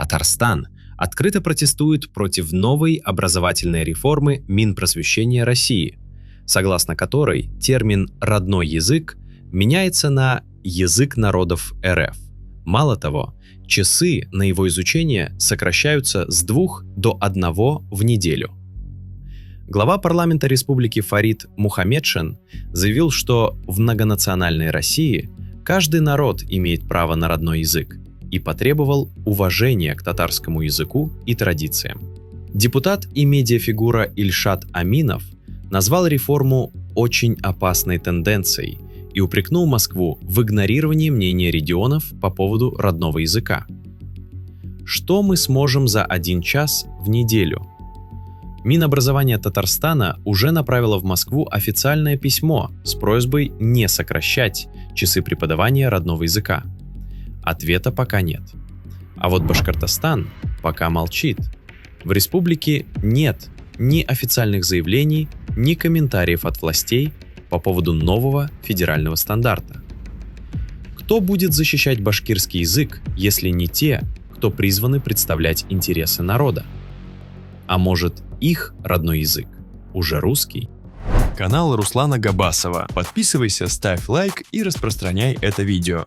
Татарстан открыто протестует против новой образовательной реформы Минпросвещения России, согласно которой термин «родной язык» меняется на «язык народов РФ». Мало того, часы на его изучение сокращаются с 2 до 1 в неделю. Глава парламента Республики Фарид Мухаммедшин заявил, что в многонациональной России каждый народ имеет право на родной язык, и потребовал уважения к татарскому языку и традициям. Депутат и медиафигура Ильшат Аминов назвал реформу очень опасной тенденцией и упрекнул Москву в игнорировании мнения регионов по поводу родного языка. Что мы сможем за 1 час в неделю? Минобразование Татарстана уже направило в Москву официальное письмо с просьбой не сокращать часы преподавания родного языка. Ответа пока нет. А вот Башкортостан пока молчит. В республике нет ни официальных заявлений, ни комментариев от властей по поводу нового федерального стандарта. Кто будет защищать башкирский язык, если не те, кто призваны представлять интересы народа? А может, их родной язык уже русский? Канал Руслана Габасова. Подписывайся, ставь лайк и распространяй это видео.